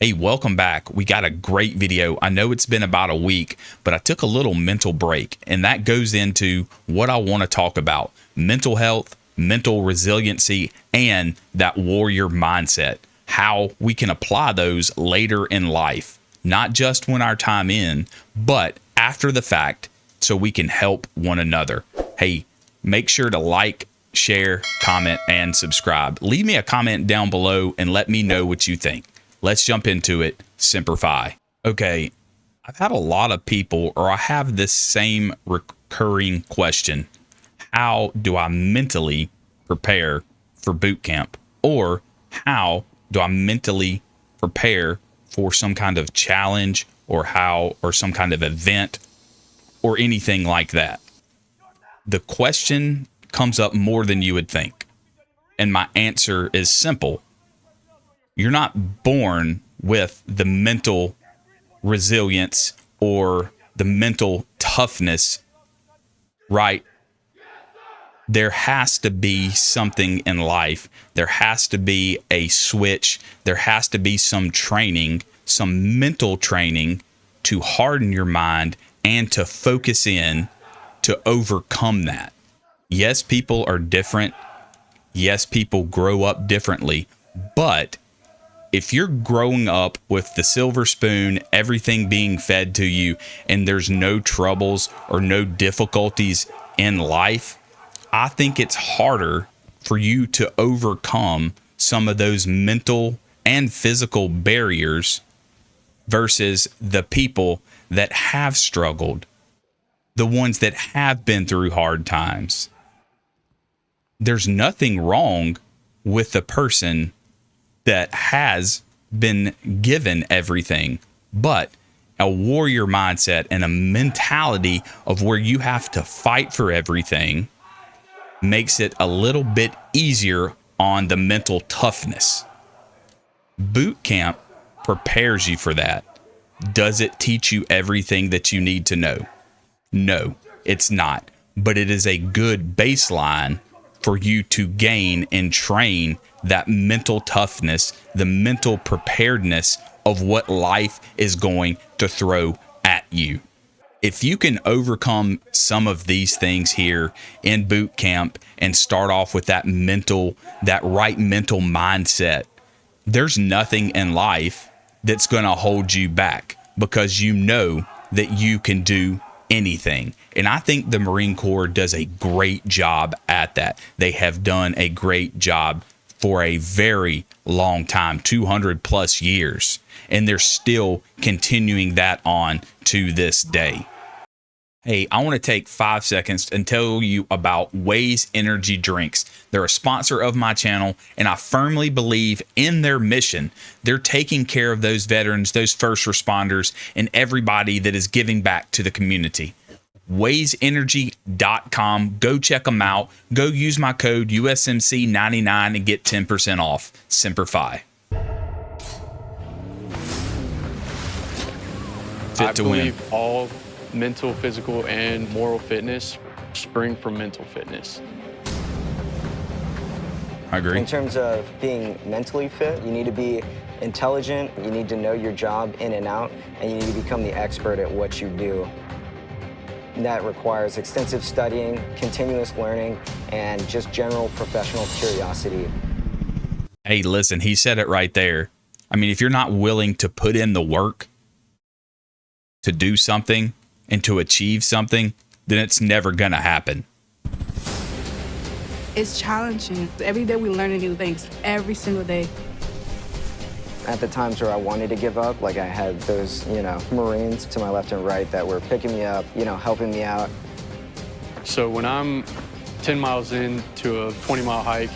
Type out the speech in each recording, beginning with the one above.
Hey, welcome back. We got a great video. I know it's been about a week, but I took a little mental break, and that goes into what I want to talk about: mental health, mental resiliency, and that warrior mindset. How we can apply those later in life, not just when our time in, but after the fact, so we can help one another. Hey, make sure to like, share, comment, and subscribe. Leave me a comment down below and let me know what you think. Let's jump into it. Semper Fi. Okay, I've had a lot of people, or I have this same recurring question: how do I mentally prepare for boot camp? Or how do I mentally prepare for some kind of challenge, or some kind of event, or anything like that? The question comes up more than you would think. And my answer is simple. You're not born with the mental resilience or the mental toughness, right? There has to be something in life. There has to be a switch. There has to be some training, some mental training to harden your mind and to focus in to overcome that. Yes, people are different. Yes, people grow up differently. But if you're growing up with the silver spoon, everything being fed to you, and there's no troubles or no difficulties in life, I think it's harder for you to overcome some of those mental and physical barriers versus the people that have struggled, the ones that have been through hard times. There's nothing wrong with the person that has been given everything, but a warrior mindset and a mentality of where you have to fight for everything makes it a little bit easier on the mental toughness. Boot camp prepares you for that. Does it teach you everything that you need to know? No, it's not. But it is a good baseline for you to gain and train that mental toughness, the mental preparedness of what life is going to throw at you. If you can overcome some of these things here in boot camp and start off with that right mental mindset, there's nothing in life that's going to hold you back, because you know that you can do anything. And I think the Marine Corps does a great job at that. They have done a great job for a very long time, 200 plus years, and they're still continuing that on to this day. Hey, I want to take 5 seconds and tell you about Waze Energy Drinks. They're a sponsor of my channel, and I firmly believe in their mission. They're taking care of those veterans, those first responders, and everybody that is giving back to the community. WazeEnergy.com. Go check them out. Go use my code USMC99 and get 10% off. Semper Fi. I believe all mental, physical, and moral fitness spring from mental fitness. I agree. In terms of being mentally fit, you need to be intelligent, you need to know your job in and out, and you need to become the expert at what you do. That requires extensive studying, continuous learning, and just general professional curiosity. Hey, listen, he said it right there. I mean, if you're not willing to put in the work to do something and to achieve something, then it's never going to happen. It's challenging. Every day we learn new things, every single day. At the times where I wanted to give up, like I had those, Marines to my left and right that were picking me up, helping me out. So when I'm 10 miles into a 20-mile hike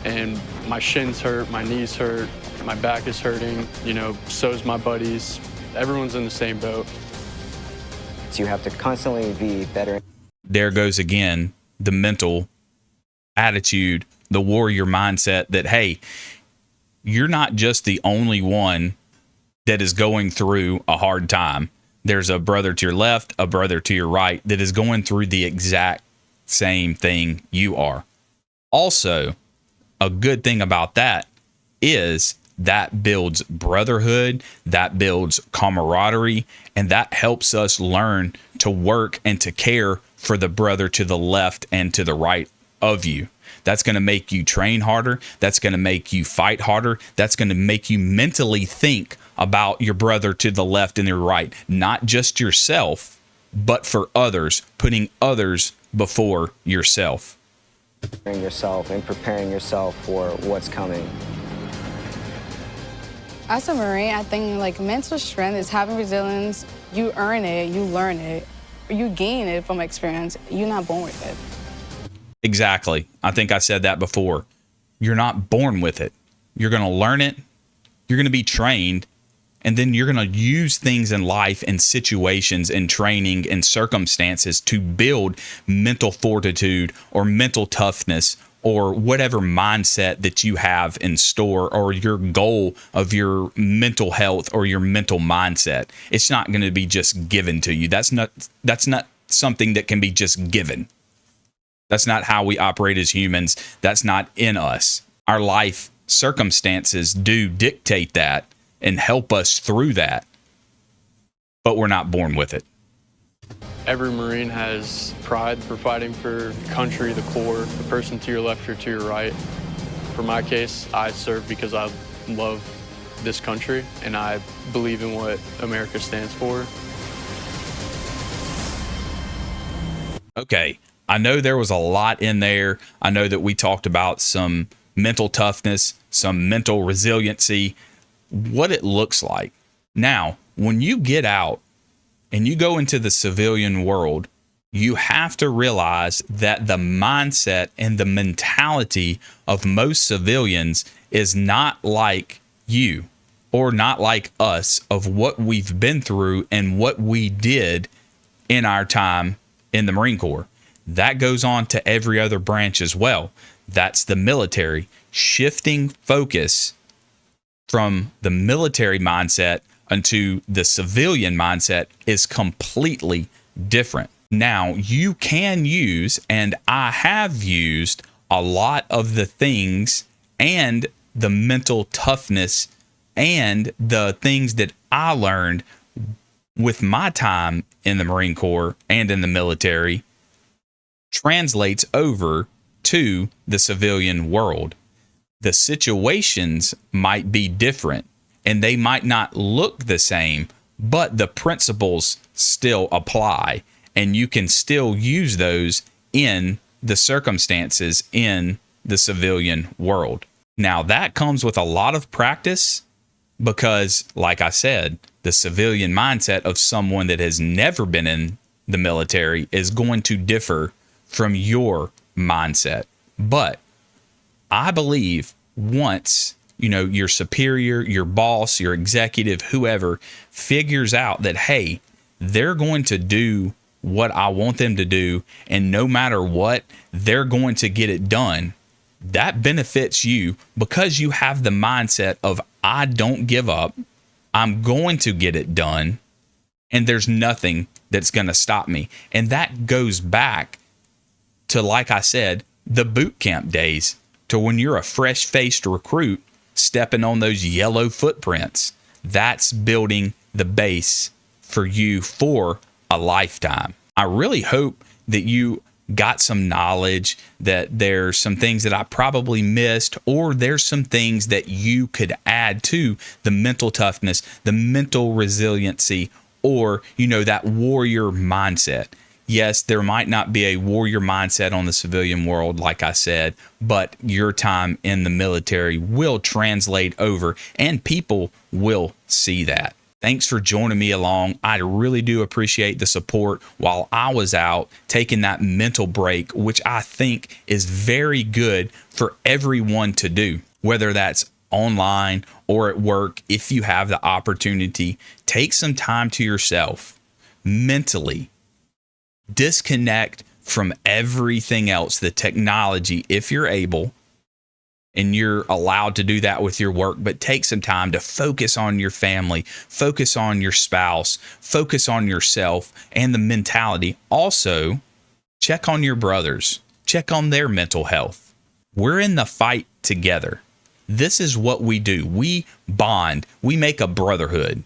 and my shins hurt, my knees hurt, my back is hurting, so's my buddies. Everyone's in the same boat. So you have to constantly be better. There goes again the mental attitude, the warrior mindset that, hey, you're not just the only one that is going through a hard time. There's a brother to your left, a brother to your right that is going through the exact same thing you are. Also, a good thing about that is that builds brotherhood, that builds camaraderie, and that helps us learn to work and to care for the brother to the left and to the right of you. That's going to make you train harder. That's going to make you fight harder. That's going to make you mentally think about your brother to the left and the right, not just yourself, but for others, putting others before yourself. Preparing yourself for what's coming. As a Marine, I think like mental strength is having resilience. You earn it, you learn it, you gain it from experience. You're not born with it. Exactly. I think I said that before. You're not born with it. You're going to learn it. You're going to be trained. And then you're going to use things in life and situations and training and circumstances to build mental fortitude or mental toughness or whatever mindset that you have in store, or your goal of your mental health or your mental mindset. It's not going to be just given to you. That's not something that can be just given. That's not how we operate as humans. That's not in us. Our life circumstances do dictate that and help us through that, but we're not born with it. Every Marine has pride for fighting for country, the Corps, the person to your left or to your right. For my case, I serve because I love this country and I believe in what America stands for. Okay, I know there was a lot in there. I know that we talked about some mental toughness, some mental resiliency, what it looks like. Now, when you get out and you go into the civilian world, you have to realize that the mindset and the mentality of most civilians is not like you or not like us, of what we've been through and what we did in our time in the Marine Corps. That goes on to every other branch as well. That's the military. Shifting focus from the military mindset into the civilian mindset is completely different. Now, you can use, and I have used, a lot of the things and the mental toughness and the things that I learned with my time in the Marine Corps and in the military translates over to the civilian world. The situations might be different and they might not look the same, but the principles still apply, and you can still use those in the circumstances in the civilian world. Now, that comes with a lot of practice because, like I said, the civilian mindset of someone that has never been in the military is going to differ from your mindset. But I believe once, your superior, your boss, your executive, whoever figures out that, hey, they're going to do what I want them to do, and no matter what, they're going to get it done, that benefits you because you have the mindset of, I don't give up, I'm going to get it done, and there's nothing that's going to stop me. And that goes back to, like I said, the boot camp days, to when you're a fresh-faced recruit stepping on those yellow footprints. That's building the base for you for a lifetime. I really hope that you got some knowledge, that there's some things that I probably missed, or there's some things that you could add to the mental toughness, the mental resiliency, or, that warrior mindset. Yes, there might not be a warrior mindset on the civilian world, like I said, but your time in the military will translate over and people will see that. Thanks for joining me along. I really do appreciate the support while I was out taking that mental break, which I think is very good for everyone to do, whether that's online or at work. If you have the opportunity, take some time to yourself mentally. Disconnect from everything else, the technology, if you're able, and you're allowed to do that with your work, but take some time to focus on your family, focus on your spouse, focus on yourself and the mentality. Also, check on your brothers, check on their mental health. We're in the fight together. This is what we do. We bond. We make a brotherhood.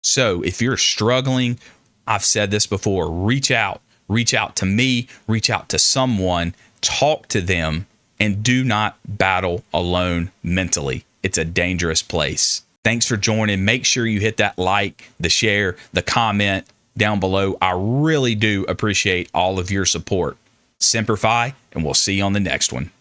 So if you're struggling, I've said this before, reach out. Reach out to me. Reach out to someone. Talk to them. And do not battle alone mentally. It's a dangerous place. Thanks for joining. Make sure you hit that like, the share, the comment down below. I really do appreciate all of your support. Semper Fi, and we'll see you on the next one.